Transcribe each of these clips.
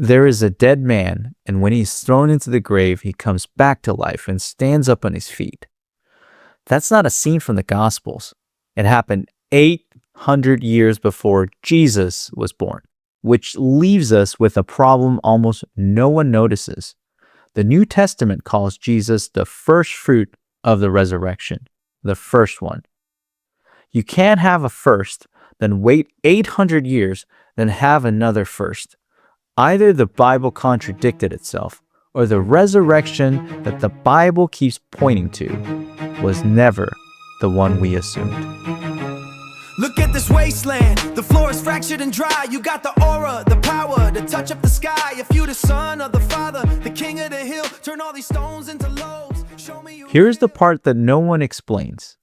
There is a dead man, and when he's thrown into the grave, he comes back to life and stands up on his feet. That's not a scene from the Gospels. It happened 800 years before Jesus was born, which leaves us with a problem almost no one notices. The New Testament calls Jesus the first fruit of the resurrection, the first one. You can't have a first, then wait 800 years, then have another first. Either the Bible contradicted itself, or the resurrection that the Bible keeps pointing to was never the one we assumed. Look at this wasteland, the floor is fractured and dry. You got the aura, the power to touch up the sky. If you the son of the father, the king of the hill, turn all these stones into loaves. Show me you. Here's the part that no one explains.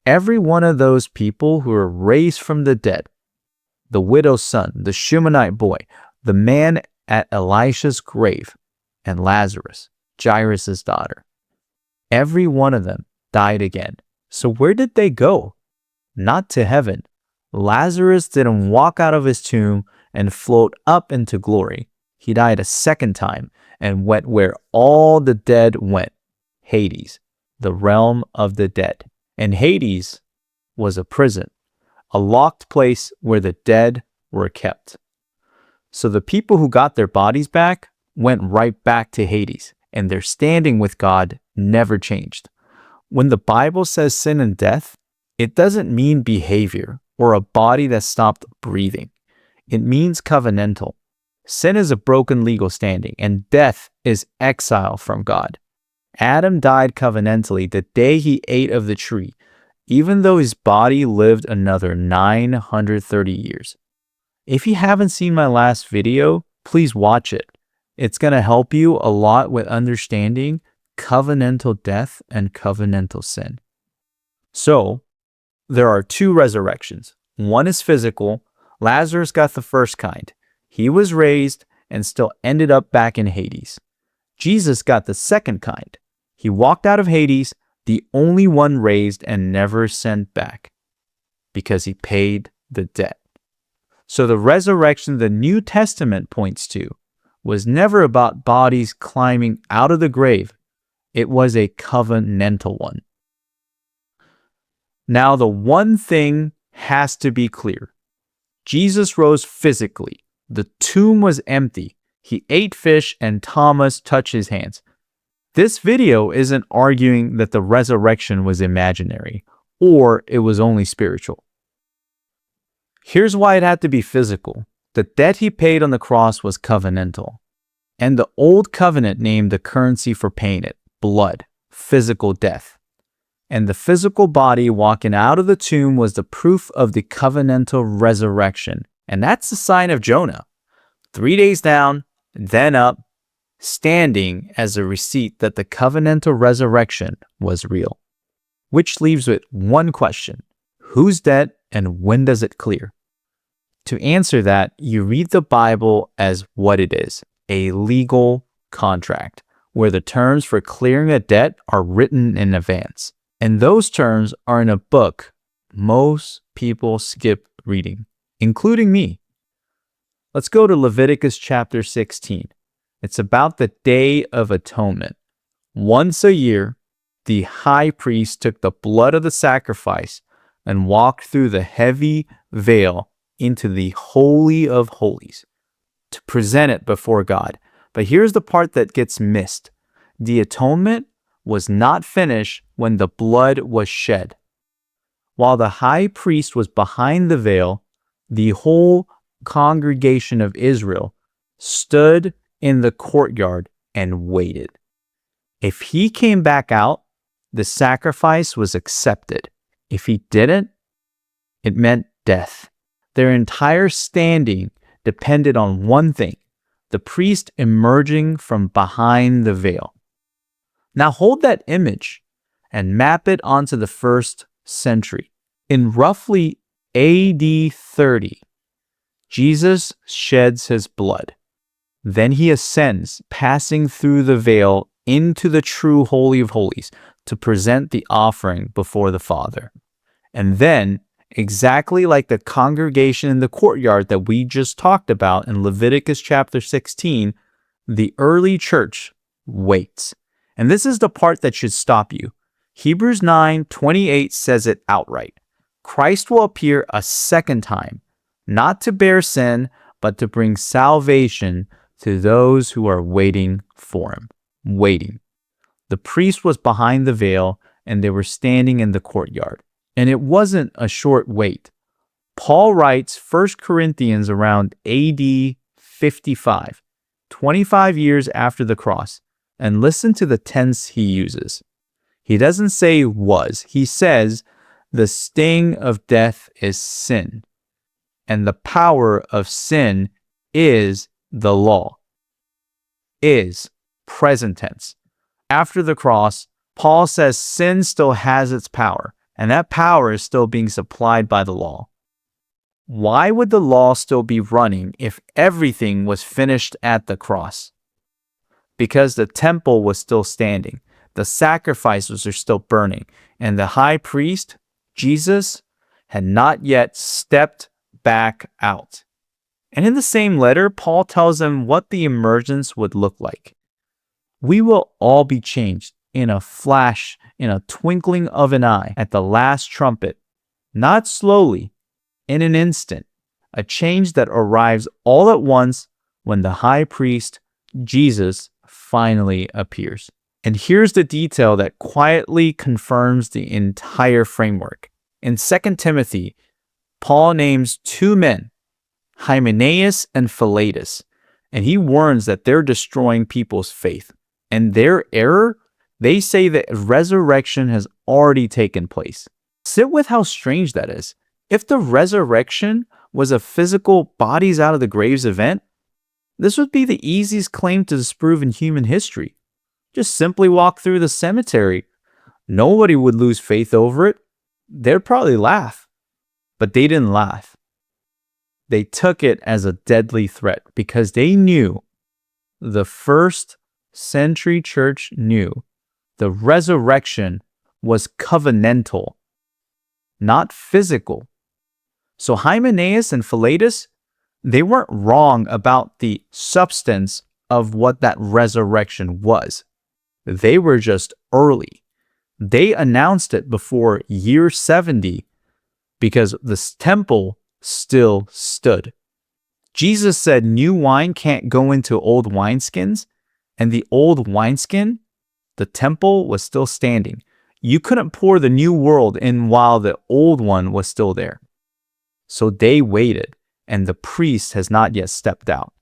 Every one of those people who were raised from the dead, the widow's son, the Shunammite boy, the man at Elisha's grave, and Lazarus, Jairus' daughter, every one of them died again. So where did they go? Not to heaven. Lazarus didn't walk out of his tomb and float up into glory. He died a second time and went where all the dead went, Hades, the realm of the dead. And Hades was a prison, a locked place where the dead were kept. So the people who got their bodies back went right back to Hades, and their standing with God never changed. When the Bible says sin and death, it doesn't mean behavior or a body that stopped breathing. It means covenantal. Sin is a broken legal standing, and death is exile from God. Adam died covenantally the day he ate of the tree, even though his body lived another 930 years. If you haven't seen my last video, please watch it. It's going to help you a lot with understanding covenantal death and covenantal sin. So, there are two resurrections. One is physical. Lazarus got the first kind. He was raised and still ended up back in Hades. Jesus got the second kind. He walked out of Hades, the only one raised and never sent back, because he paid the debt. So the resurrection the New Testament points to was never about bodies climbing out of the grave. It was a covenantal one. Now, the one thing has to be clear. Jesus rose physically. The tomb was empty. He ate fish and Thomas touched his hands. This video isn't arguing that the resurrection was imaginary or it was only spiritual. Here's why it had to be physical. The debt he paid on the cross was covenantal. And the old covenant named the currency for paying it blood, physical death. And the physical body walking out of the tomb was the proof of the covenantal resurrection. And that's the sign of Jonah. 3 days down, then up, standing as a receipt that the covenantal resurrection was real. Which leaves with one question. Whose debt and when does it clear? To answer that, you read the Bible as what it is, a legal contract, where the terms for clearing a debt are written in advance. And those terms are in a book most people skip reading, including me. Let's go to Leviticus chapter 16. It's about the Day of Atonement. Once a year, the high priest took the blood of the sacrifice and walked through the heavy veil into the Holy of Holies to present it before God. But here's the part that gets missed. The atonement was not finished when the blood was shed. While the high priest was behind the veil, the whole congregation of Israel stood in the courtyard and waited. If he came back out, the sacrifice was accepted. If he didn't, it meant death. Their entire standing depended on one thing, the priest emerging from behind the veil. Now hold that image and map it onto the first century. In roughly AD 30, Jesus sheds his blood. Then he ascends, passing through the veil into the true Holy of Holies to present the offering before the Father. And then, exactly like the congregation in the courtyard that we just talked about in Leviticus chapter 16, the early church waits. And this is the part that should stop you. Hebrews 9:28 says it outright. Christ will appear a second time, not to bear sin, but to bring salvation to those who are waiting for him. Waiting. The priest was behind the veil, and they were standing in the courtyard. And it wasn't a short wait. Paul writes 1 Corinthians around AD 55, 25 years after the cross. And listen to the tense he uses. He doesn't say was. He says, the sting of death is sin, and the power of sin is the law. Is, present tense. After the cross, Paul says sin still has its power, and that power is still being supplied by the law. Why would the law still be running if everything was finished at the cross? Because the temple was still standing, the sacrifices are still burning, and the high priest, Jesus, had not yet stepped back out. And in the same letter, Paul tells them what the emergence would look like. We will all be changed in a flash, in a twinkling of an eye, at the last trumpet, not slowly, in an instant, a change that arrives all at once when the high priest, Jesus, finally appears. And here's the detail that quietly confirms the entire framework. In 2 Timothy, Paul names two men, Hymenaeus and Philetus, and he warns that they're destroying people's faith. And their error, they say that resurrection has already taken place. Sit with how strange that is. If the resurrection was a physical bodies out of the graves event, this would be the easiest claim to disprove in human history. Just simply walk through the cemetery. Nobody would lose faith over it. They'd probably laugh. But they didn't laugh. They took it as a deadly threat because they knew, the first century church knew, the resurrection was covenantal, not physical. So Hymenaeus and Philetus, they weren't wrong about the substance of what that resurrection was. They were just early. They announced it before year 70 because this temple still stood. Jesus said new wine can't go into old wineskins, and the old wineskin, the temple, was still standing. You couldn't pour the new world in while the old one was still there. So they waited, and the priest has not yet stepped out.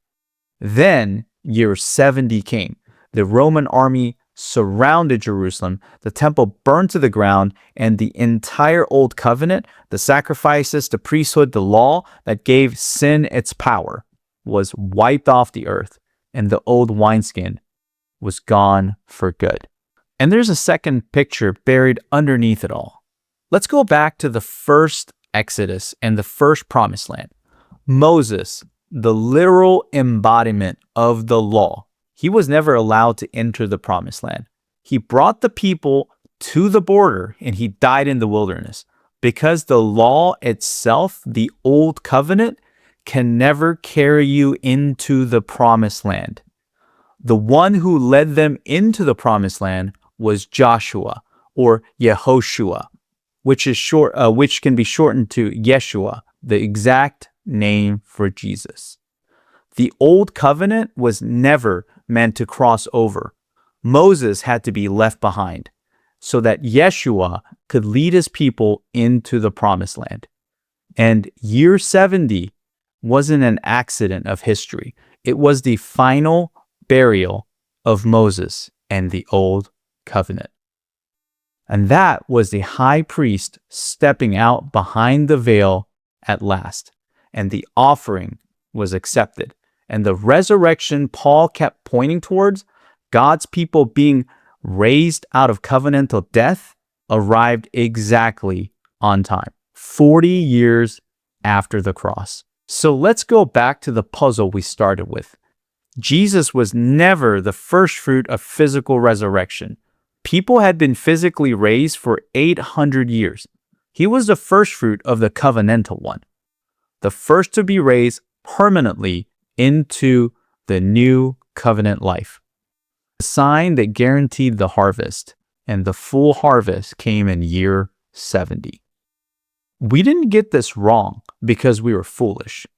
Then year 70 came. The Roman army surrounded Jerusalem, the temple burned to the ground, and the entire Old Covenant, the sacrifices, the priesthood, the law that gave sin its power, was wiped off the earth, and the old wineskin was gone for good. And there's a second picture buried underneath it all. Let's go back to the first Exodus and the first promised land. Moses, the literal embodiment of the law, he was never allowed to enter the promised land. He brought the people to the border and he died in the wilderness because the law itself, the old covenant, can never carry you into the promised land. The one who led them into the promised land was Joshua or Yehoshua, which can be shortened to Yeshua, the exact name for Jesus. The old covenant was never meant to cross over. Moses had to be left behind so that Yeshua could lead his people into the promised land. And year 70 wasn't an accident of history. It was the final burial of Moses and the old covenant. And that was the high priest stepping out behind the veil at last. And the offering was accepted. And the resurrection Paul kept pointing towards, God's people being raised out of covenantal death, arrived exactly on time, 40 years after the cross. So let's go back to the puzzle we started with. Jesus was never the first fruit of physical resurrection. People had been physically raised for 800 years. He was the first fruit of the covenantal one, the first to be raised permanently into the new covenant life. The sign that guaranteed the harvest, and the full harvest came in year 70. We didn't get this wrong because we were foolish.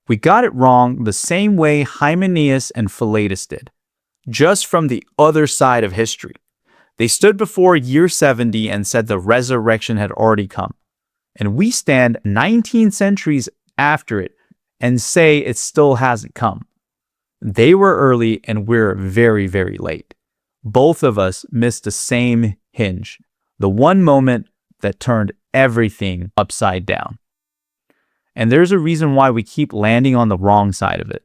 We got it wrong the same way Hymenaeus and Philetus did, just from the other side of history. They stood before year 70 and said the resurrection had already come. And we stand 19 centuries after it and say it still hasn't come. They were early and we're very, very late. Both of us missed the same hinge, the one moment that turned everything upside down. And there's a reason why we keep landing on the wrong side of it.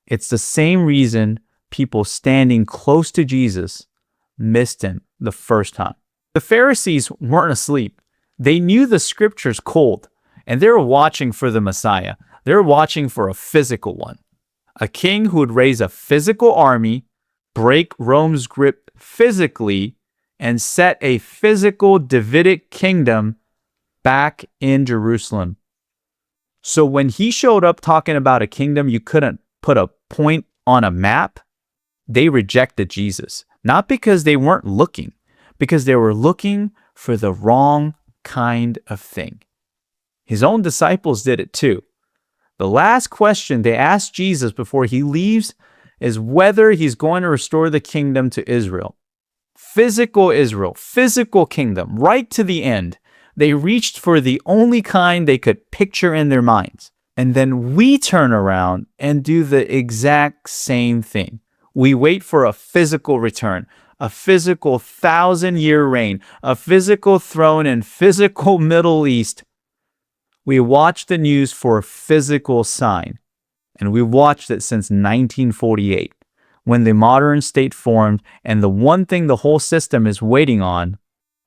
It's the same reason people standing close to Jesus missed him the first time. The Pharisees weren't asleep. They knew the scriptures cold, and they were watching for the Messiah. They were watching for a physical one, a king who would raise a physical army, break Rome's grip physically, and set a physical Davidic kingdom back in Jerusalem. So when he showed up talking about a kingdom you couldn't put a point on a map, they rejected Jesus. Not because they weren't looking, because they were looking for the wrong kind of thing. His own disciples did it too. The last question they asked Jesus before he leaves is whether he's going to restore the kingdom to Israel. Israel, physical kingdom, right to the end. They reached for the only kind they could picture in their minds. And then we turn around and do the exact same thing. We wait for a physical return, a physical 1,000-year reign, a physical throne in physical Middle East. We watch the news for a physical sign. And we watched it since 1948, when the modern state formed, and the one thing the whole system is waiting on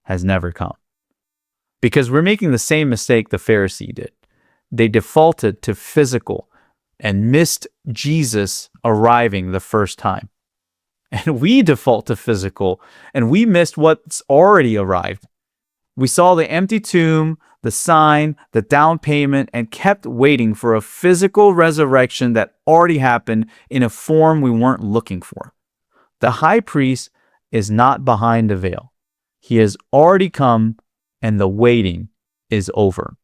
has never come. Because we're making the same mistake the Pharisee did. They defaulted to physical and missed Jesus arriving the first time. And we default to physical and we missed what's already arrived. We saw the empty tomb, the sign, the down payment, and kept waiting for a physical resurrection that already happened in a form we weren't looking for. The high priest is not behind the veil. He has already come and the waiting is over,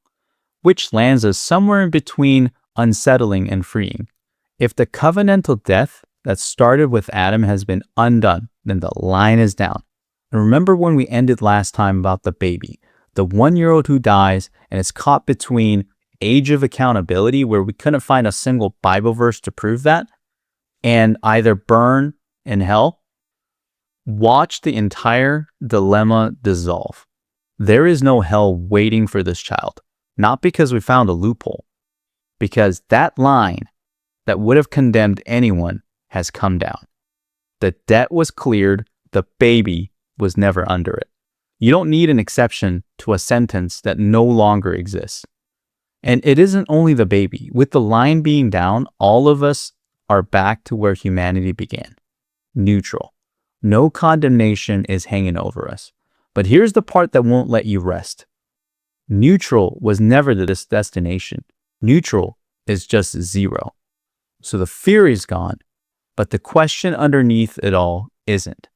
which lands us somewhere in between unsettling and freeing. If the covenantal death that started with Adam has been undone, then the line is down. And remember when we ended last time about the baby, the 1-year-old who dies and is caught between age of accountability, where we couldn't find a single Bible verse to prove that, and either burn in hell? Watch the entire dilemma dissolve. There is no hell waiting for this child, not because we found a loophole, because that line that would have condemned anyone has come down. The debt was cleared, the baby was never under it. You don't need an exception to a sentence that no longer exists. And it isn't only the baby. With the line being down, all of us are back to where humanity began. Neutral. No condemnation is hanging over us. But here's the part that won't let you rest. Neutral was never the destination. Neutral is just zero. So the fear is gone, but the question underneath it all isn't.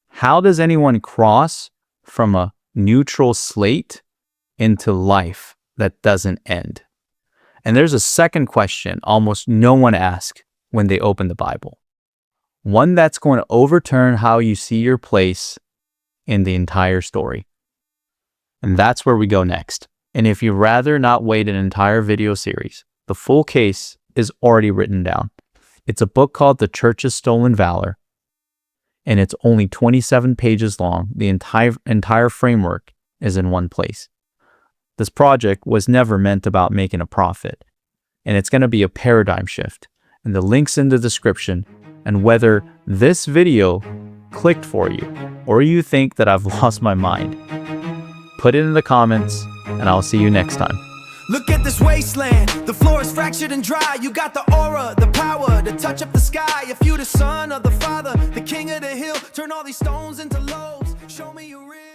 How does anyone cross from a neutral slate into life that doesn't end? And there's a second question almost no one asks when they open the Bible. One that's going to overturn how you see your place in the entire story. And that's where we go next. And if you'd rather not wait an entire video series, the full case is already written down. It's a book called The Church's Stolen Valor, and it's only 27 pages long. The entire framework is in one place. This project was never meant about making a profit, and it's going to be a paradigm shift. And the link's in the description. And whether this video clicked for you, or you think that I've lost my mind, put it in the comments, and I'll see you next time. Look at this wasteland, the floor is fractured and dry. You got the aura, the power to touch up the sky. If you the son of the Father, the King of the hill, turn all these stones into loaves. Show me you real.